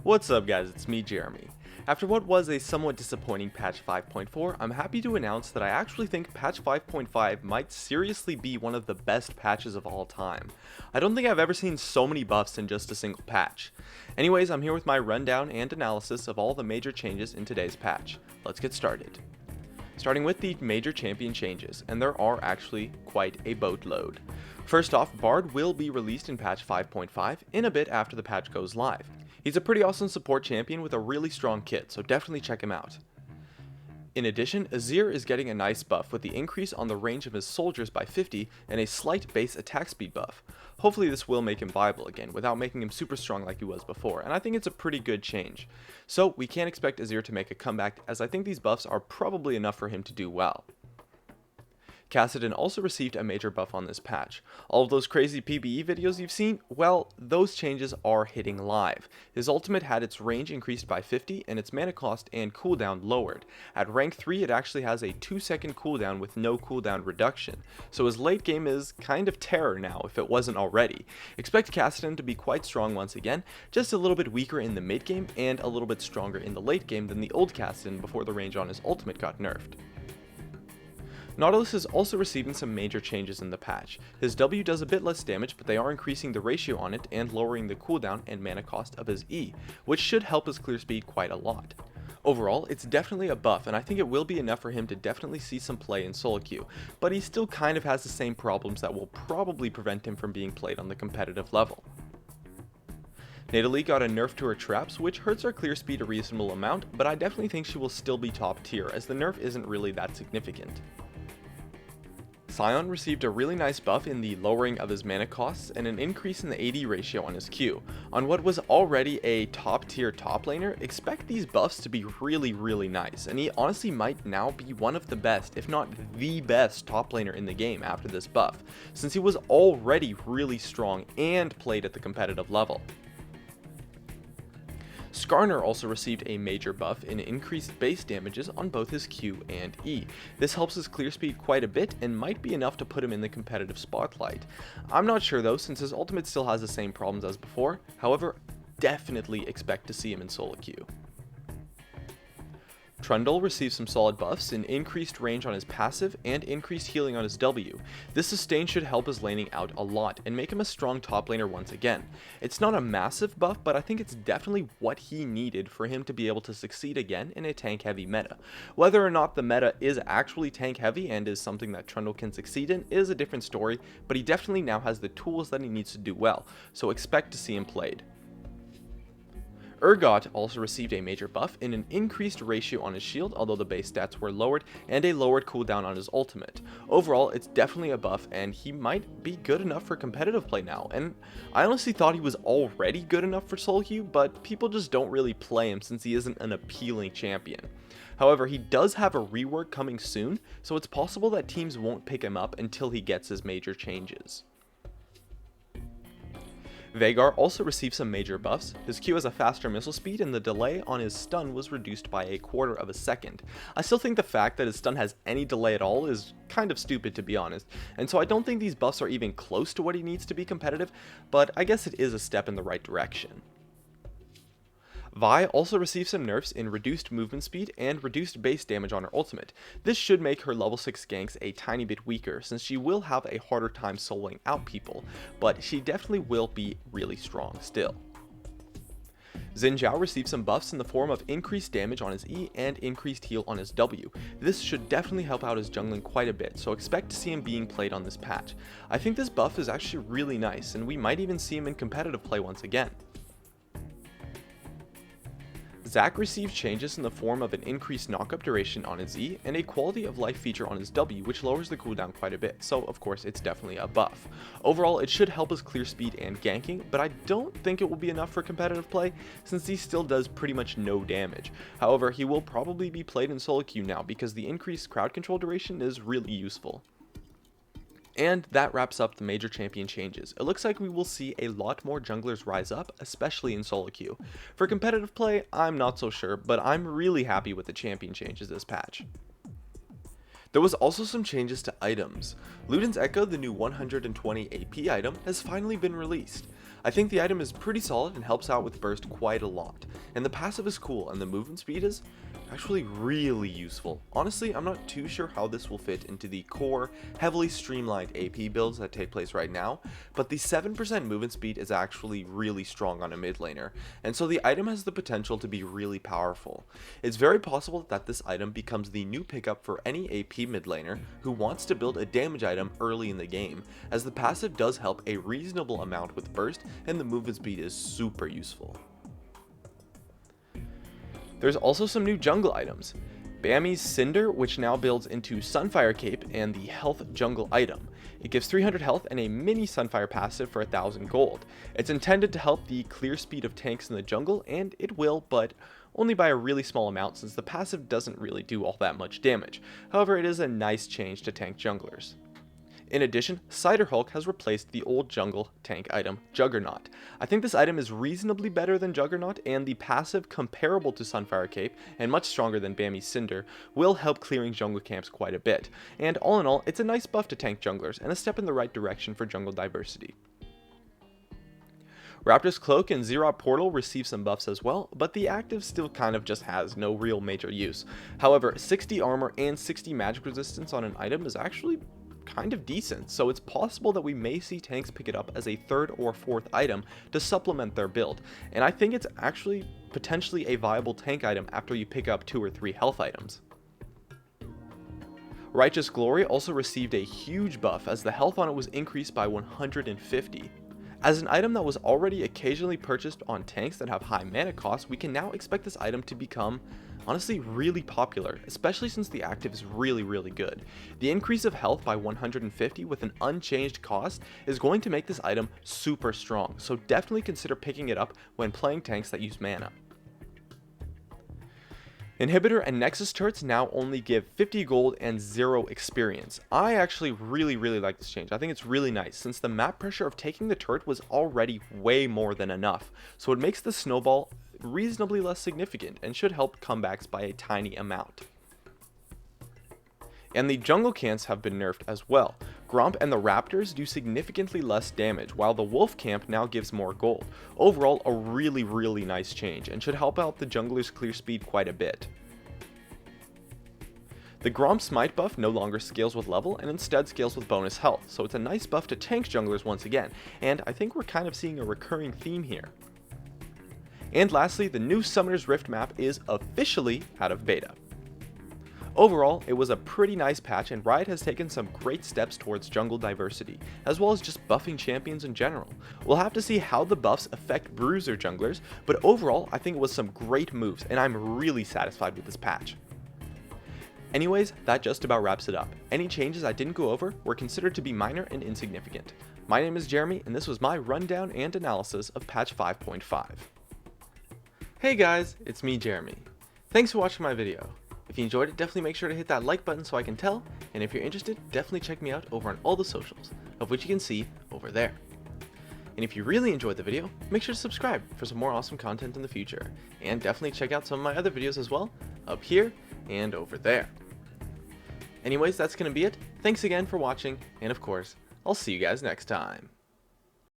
What's up guys, it's me Jeremy. After what was a somewhat disappointing patch 5.4, I'm happy to announce that I actually think patch 5.5 might seriously be one of the best patches of all time. I don't think I've ever seen so many buffs in just a single patch. Anyways, I'm here with my rundown and analysis of all the major changes in today's patch. Let's get started. Starting with the major champion changes, and there are actually quite a boatload. First off, Bard will be released in patch 5.5 in a bit after the patch goes live. He's a pretty awesome support champion with a really strong kit, so definitely check him out. In addition, Azir is getting a nice buff with the increase on the range of his soldiers by 50 and a slight base attack speed buff. Hopefully this will make him viable again without making him super strong like he was before, and I think it's a pretty good change. So we can't expect Azir to make a comeback, as I think these buffs are probably enough for him to do well. Kassadin also received a major buff on this patch. All of those crazy PvE videos you've seen, well, those changes are hitting live. His ultimate had its range increased by 50 and its mana cost and cooldown lowered. At rank 3 it actually has a 2-second cooldown with no cooldown reduction, so his late game is kind of terror now if it wasn't already. Expect Kassadin to be quite strong once again, just a little bit weaker in the mid game and a little bit stronger in the late game than the old Kassadin before the range on his ultimate got nerfed. Nautilus is also receiving some major changes in the patch. His W does a bit less damage, but they are increasing the ratio on it and lowering the cooldown and mana cost of his E, which should help his clear speed quite a lot. Overall, it's definitely a buff, and I think it will be enough for him to definitely see some play in solo queue, but he still kind of has the same problems that will probably prevent him from being played on the competitive level. Nidalee got a nerf to her traps, which hurts her clear speed a reasonable amount, but I definitely think she will still be top tier, as the nerf isn't really that significant. Sion received a really nice buff in the lowering of his mana costs and an increase in the AD ratio on his Q. On what was already a top tier top laner, expect these buffs to be really nice, and he honestly might now be one of the best, if not the best top laner in the game after this buff, since he was already really strong and played at the competitive level. Skarner also received a major buff in increased base damages on both his Q and E. This helps his clear speed quite a bit and might be enough to put him in the competitive spotlight. I'm not sure though, since his ultimate still has the same problems as before. However, definitely expect to see him in solo queue. Trundle received some solid buffs in increased range on his passive and increased healing on his W. This sustain should help his laning out a lot and make him a strong top laner once again. It's not a massive buff, but I think it's definitely what he needed for him to be able to succeed again in a tank heavy meta. Whether or not the meta is actually tank heavy and is something that Trundle can succeed in is a different story, but he definitely now has the tools that he needs to do well, so expect to see him played. Urgot also received a major buff in an increased ratio on his shield, although the base stats were lowered, and a lowered cooldown on his ultimate. Overall, it's definitely a buff, and he might be good enough for competitive play now, and I honestly thought he was already good enough for solo queue, but people just don't really play him since he isn't an appealing champion. However, he does have a rework coming soon, so it's possible that teams won't pick him up until he gets his major changes. Veigar also received some major buffs. His Q has a faster missile speed and the delay on his stun was reduced by 1/4 of a second. I still think the fact that his stun has any delay at all is kind of stupid, to be honest, and so I don't think these buffs are even close to what he needs to be competitive, but I guess it is a step in the right direction. Vi also received some nerfs in reduced movement speed and reduced base damage on her ultimate. This should make her level 6 ganks a tiny bit weaker, since she will have a harder time soloing out people, but she definitely will be really strong still. Xin Zhao received some buffs in the form of increased damage on his E and increased heal on his W. This should definitely help out his jungling quite a bit, so expect to see him being played on this patch. I think this buff is actually really nice, and we might even see him in competitive play once again. Zac received changes in the form of an increased knockup duration on his E and a quality of life feature on his W, which lowers the cooldown quite a bit, so of course it's definitely a buff. Overall, it should help his clear speed and ganking, but I don't think it will be enough for competitive play since he still does pretty much no damage. However, he will probably be played in solo queue now because the increased crowd control duration is really useful. And that wraps up the major champion changes. It looks like we will see a lot more junglers rise up, especially in solo queue. For competitive play, I'm not so sure, but I'm really happy with the champion changes this patch. There was also some changes to items. Luden's Echo, the new 120 AP item, has finally been released. I think the item is pretty solid and helps out with burst quite a lot, and the passive is cool and the movement speed is actually really useful. Honestly, I'm not too sure how this will fit into the core, heavily streamlined AP builds that take place right now, but the 7% movement speed is actually really strong on a mid laner, and so the item has the potential to be really powerful. It's very possible that this item becomes the new pickup for any AP mid laner who wants to build a damage item early in the game, as the passive does help a reasonable amount with burst and the movement speed is super useful. There's also some new jungle items. Bami's Cinder, which now builds into Sunfire Cape and the Health Jungle item. It gives 300 health and a mini Sunfire passive for 1000 gold. It's intended to help the clear speed of tanks in the jungle, and it will, but only by a really small amount since the passive doesn't really do all that much damage. However, it is a nice change to tank junglers. In addition, Cider Hulk has replaced the old jungle tank item, Juggernaut. I think this item is reasonably better than Juggernaut, and the passive, comparable to Sunfire Cape and much stronger than Bami's Cinder, will help clearing jungle camps quite a bit. And all in all, it's a nice buff to tank junglers and a step in the right direction for jungle diversity. Raptor's Cloak and Xerath Portal receive some buffs as well, but the active still kind of just has no real major use. However, 60 armor and 60 magic resistance on an item is actually kind of decent, so it's possible that we may see tanks pick it up as a third or fourth item to supplement their build, and I think it's actually potentially a viable tank item after you pick up 2 or 3 health items. Righteous Glory also received a huge buff as the health on it was increased by 150. As an item that was already occasionally purchased on tanks that have high mana costs, we can now expect this item to become honestly really popular, especially since the active is really good. The increase of health by 150 with an unchanged cost is going to make this item super strong, so definitely consider picking it up when playing tanks that use mana. Inhibitor and Nexus turrets now only give 50 gold and 0 experience. I actually really like this change. I think it's really nice since the map pressure of taking the turret was already way more than enough, so it makes the snowball reasonably less significant and should help comebacks by a tiny amount. And the jungle camps have been nerfed as well. Gromp and the Raptors do significantly less damage, while the Wolf camp now gives more gold. Overall, a really nice change, and should help out the jungler's clear speed quite a bit. The Gromp Smite buff no longer scales with level, and instead scales with bonus health, so it's a nice buff to tank junglers once again, and I think we're kind of seeing a recurring theme here. And lastly, the new Summoner's Rift map is officially out of beta. Overall, it was a pretty nice patch, and Riot has taken some great steps towards jungle diversity, as well as just buffing champions in general. We'll have to see how the buffs affect bruiser junglers, but overall, I think it was some great moves, and I'm really satisfied with this patch. Anyways, that just about wraps it up. Any changes I didn't go over were considered to be minor and insignificant. My name is Jeremy, and this was my rundown and analysis of patch 5.5. Hey guys, it's me, Jeremy. Thanks for watching my video. If you enjoyed it, definitely make sure to hit that like button so I can tell, and if you're interested, definitely check me out over on all the socials, of which you can see over there. And if you really enjoyed the video, make sure to subscribe for some more awesome content in the future, and definitely check out some of my other videos as well, up here and over there. Anyways, that's gonna be it. Thanks again for watching, and of course, I'll see you guys next time.